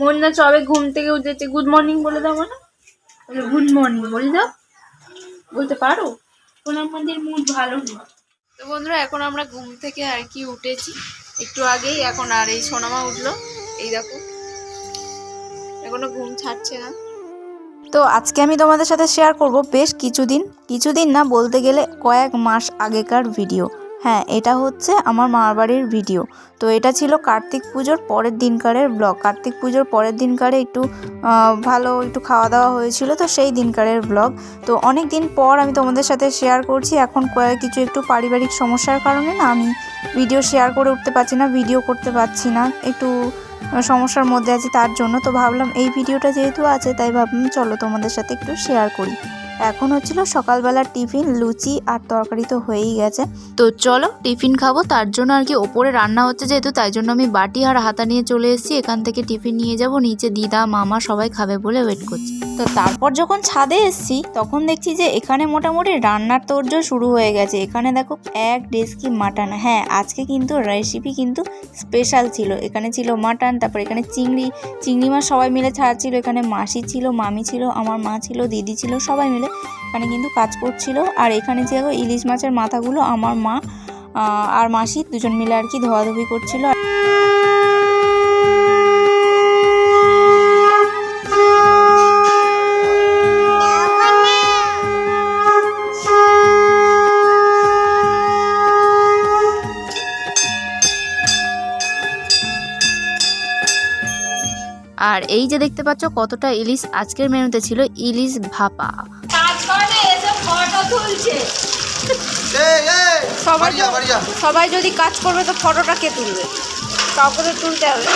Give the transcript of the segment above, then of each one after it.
বন্যা সবে ঘুম থেকে উঠেছে, গুড মর্নিং বলে দাও না, গুড মর্নিং বলে দাও, বলতে পারো? এখন আমাদের মুড ভালো নেই। তো বন্ধুরা এখন আমরা ঘুম থেকে আর কি উঠেছি একটু আগেই, এখন আর এই সোনামা উঠলো, এই দেখো এখনো ঘুম ছাড়ছে না। তো আজকে আমি তোমাদের সাথে শেয়ার করব বেশ কিছুদিন না বলতে গেলে কয়েক মাস আগেকার ভিডিও। হ্যাঁ, এটা হচ্ছে আমার মামার বাড়ির ভিডিও। তো এটা ছিল কার্তিক পুজোর পরের দিনকারের ব্লগ। কার্তিক পুজোর পরের দিনকারে একটু খাওয়া দাওয়া হয়েছিল, তো সেই দিনকারের ব্লগ। তো অনেক দিন পর আমি তোমাদের সাথে শেয়ার করছি। এখন একটু পারিবারিক সমস্যার কারণে না আমি ভিডিও শেয়ার করে উঠতে পারছি না, ভিডিও করতে পারছি না, একটু সমস্যার মধ্যে আছি তার জন্য। তো ভাবলাম এই ভিডিওটা যেহেতু আছে তাই ভাবলাম চলো তোমাদের সাথে একটু শেয়ার করি। এখন হচ্ছিল সকালবেলার টিফিন, লুচি আর তরকারি তো হয়েই গেছে। তো চলো টিফিন খাবো, তার জন্য আর কি ওপরে রান্না হচ্ছে যেহেতু, তাই জন্য আমি বাটি আর হাতা নিয়ে চলে এসেছি। এখান থেকে টিফিন নিয়ে যাব, নিচে দিদা মামা সবাই খাবে বলে ওয়েট করছি। তো তারপর যখন ছাদে এসেছি তখন দেখছি যে এখানে মোটামুটি রান্নার তোড়জোড় শুরু হয়ে গেছে। এখানে দেখো এক ডেস্কি মাটন। হ্যাঁ, আজকে কিন্তু রেসিপি কিন্তু স্পেশাল ছিল। এখানে ছিল মাটন, তারপর এখানে চিংড়ি মাছ সবাই মিলে ছাড়ছিল। এখানে মাসি ছিল, মামি ছিল, আমার মা ছিল, দিদি ছিল, সবাই মিলে এখানে কিন্তু কাজ করছিল। আর এখানে যে ইলিশ মাছের মাথাগুলো আমার মা আর মাসি দুজন মিলে আর কি ধোয়াধুয়ি করছিল। আর এই যে দেখতে পাচ্ছ কতটা ইলিশ আজকের মেনুতে ছিল, ইলিশ ভাপা। সবাই যদি কাজ করবে তো ফটোটা কে তুলবে? কাউকে তো তুলতে হবে।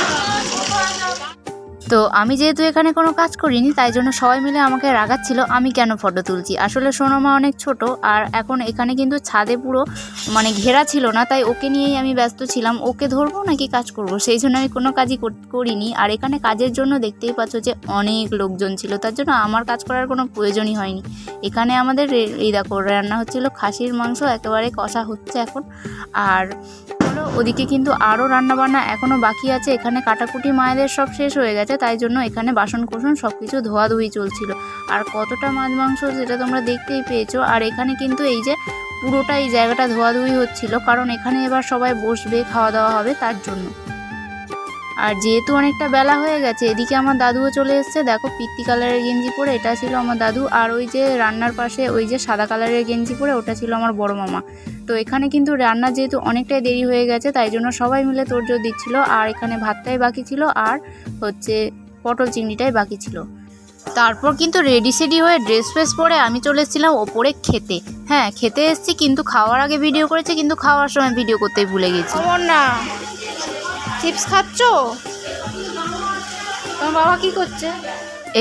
তো আমি যেহেতু এখানে কোনো কাজ করিনি তাই জন্য সবাই মিলে আমাকে রাগাচ্ছিল আমি কেন ফটো তুলছি। আসলে সোনামা অনেক ছোট, আর এখন এখানে কিন্তু ছাদে পুরো ঘেরা ছিল না, তাই ওকে নিয়েই আমি ব্যস্ত ছিলাম। ওকে ধরবো নাকি কাজ করব, সেই জন্য আমি কোনো কাজই করিনি। আর এখানে কাজের জন্য দেখতেই পাচ্ছ যে অনেক লোকজন ছিল, তার জন্য আমার কাজ করার কোনো প্রয়োজনই হয়নি। এখানে আমাদের এই দেখো রান্না হচ্ছিল খাসির মাংস, একেবারে কষা হচ্ছে এখন। আর ওদিকে কিন্তু আরও রান্নাবান্না এখনও বাকি আছে। এখানে কাটাকুটি মায়েদের সব শেষ হয়ে গেছে, তাই জন্য এখানে বাসন কোসন সব কিছু ধোয়াধুয়ি চলছিল। আর কতটা মাছ মাংস সেটা তোমরা দেখতেই পেয়েছো। আর এখানে কিন্তু এই যে পুরোটা এই জায়গাটা ধোয়াধুয়ি হচ্ছিল, কারণ এখানে এবার সবাই বসবে, খাওয়া দাওয়া হবে তার জন্য। আর যেহেতু অনেকটা বেলা হয়ে গেছে, এদিকে আমার দাদুও চলে এসছে। দেখো পিত্তি কালারের গেঞ্জি পরে, এটা ছিল আমার দাদু। আর ওই যে রান্নার পাশে ওই যে সাদা কালারের গেঞ্জি পরে, ওটা ছিল আমার বড় মামা। তো এখানে কিন্তু রান্না যেহেতু অনেকটাই দেরি হয়ে গেছে তাই জন্য সবাই মিলে তোড়জোড় দিচ্ছিল। আর এখানে ভাতটাই বাকি ছিল, আর হচ্ছে পটল চিংড়িটাই বাকি ছিল। তারপর কিন্তু রেডি হয়ে ড্রেস ফ্রেস পরে আমি চলে এসেছিলাম ওপরে খেতে। হ্যাঁ, খেতে এসেছি, কিন্তু খাওয়ার আগে ভিডিও করেছি, কিন্তু খাওয়ার সময় ভিডিও করতেই ভুলে গেছি। না চিপস খাচ্ছ? তোমার বাবা কি করছে?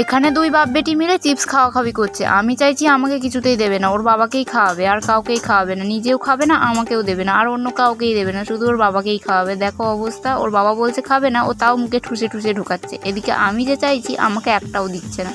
এখানে দুই বাপ বেটি মিলে চিপস খাওয়াখাওয়ি করছে। আমি চাইছি আমাকে কিছুতেই দেবে না, ওর বাবাকেই খাওয়াবে, আর কাউকেই খাওয়াবে না, নিজেও খাবে না, আমাকেও দেবে না, আর অন্য কাউকেই দেবে না, শুধু ওর বাবাকেই খাওয়াবে। দেখো অবস্থা, ওর বাবা বলছে খাবে না, ও তাও মুখে ঠুসে ঠুসে ঢুকাচ্ছে। এদিকে আমি যে চাইছি আমাকে একটাও দিচ্ছে না।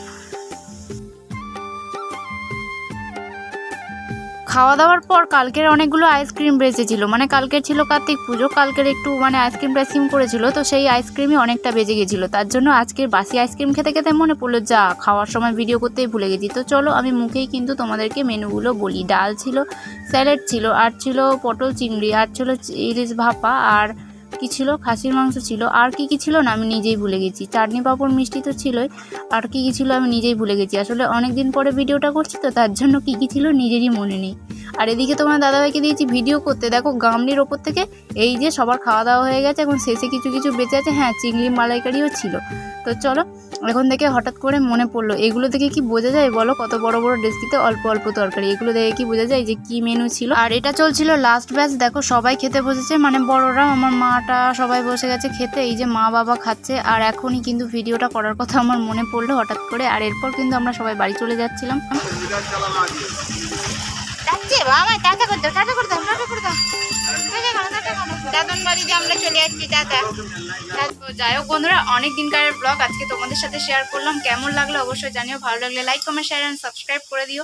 খাওয়া দাওয়ার পর কালকের অনেকগুলো আইসক্রিম বেঁচেছিল, কালকের ছিল কার্তিক পুজো, কালকের একটু আইসক্রিমটা সিম করেছিল, তো সেই আইসক্রিমই অনেকটা বেজে গেছিলো। তার জন্য আজকের বাসি আইসক্রিম খেতে খেতে মনে পড়লো যা খাওয়ার সময় ভিডিও করতেই ভুলে গেছি। তো চলো আমি মুখেই কিন্তু তোমাদেরকে মেনুগুলো বলি। ডাল ছিল, স্যালাড ছিল, আর ছিল পটল চিংড়ি, আর ছিল ইলিশ ভাপা, আর কি ছিল খাসির মাংস ছিল, আর কি ছিল না আমি নিজেই ভুলে গেছি। চাটনি পাঁপড় মিষ্টি তো ছিলই, আর কি ছিল আমি নিজেই ভুলে গেছি। আসলে অনেক দিন পরে ভিডিওটা করছি তো তার জন্য কি ছিল নিজেরই মনে নেই। আর এদিকে তোমার দাদাভাইকে দিয়েছি ভিডিও করতে। দেখো গামলির ওপর থেকে এই যে সবার খাওয়া দাওয়া হয়ে গেছে, এখন শেষে কিছু কিছু বেঁচে আছে। হ্যাঁ, চিংড়ি মালাইকারিও ছিল। তো চলো এখন থেকে হঠাৎ করে মনে পড়লো, এগুলো থেকে কি বোঝা যায় বলো? কত বড় বড় ডেস্কিতে অল্প অল্প তরকারি, এগুলো দেখে কি বোঝা যায় যে কি মেনু ছিল? আর এটা চলছিল লাস্ট ব্যাচ। দেখো সবাই খেতে বসেছে, বড়রা, আমার মাটা সবাই বসে গেছে খেতে। এই যে মা বাবা খাচ্ছে, আর এখনই কিন্তু ভিডিওটা করার কথা আমার মনে পড়লো হঠাৎ করে। আর এরপর কিন্তু আমরা সবাই বাড়ি চলে যাচ্ছিলাম। যাই হোক বন্ধুরা, অনেক দিনকারের ব্লগ আজকে তোমাদের সাথে শেয়ার করলাম। কেমন লাগলো অবশ্যই জানিও, ভালো লাগলে like comment share and subscribe করে দিও।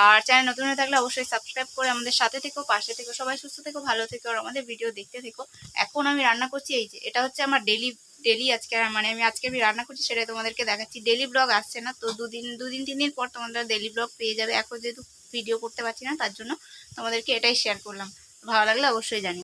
আর চ্যানেল নতুন হয়ে থাকলে অবশ্যই সাবস্ক্রাইব করে আমাদের সাথে থেকো, পাশে থেকো। সবাই সুস্থ থেকো, ভালো থেকো, আর আমাদের ভিডিও দেখতে থেকো। এখন আমি রান্না করছি, এই যে এটা হচ্ছে আমার ডেলি আজকে মানে আমি রান্না করছি সেটাই তোমাদেরকে দেখাচ্ছি। ডেলি ব্লগ আসছে না তো, দুদিন 3 দিন পর তোমাদের ডেলি ব্লগ পেয়ে যাবে। এখন যেহেতু ভিডিও করতে পারছি না তার জন্য তোমাদেরকে এটাই শেয়ার করলাম। ভালো লাগলে অবশ্যই জানিও।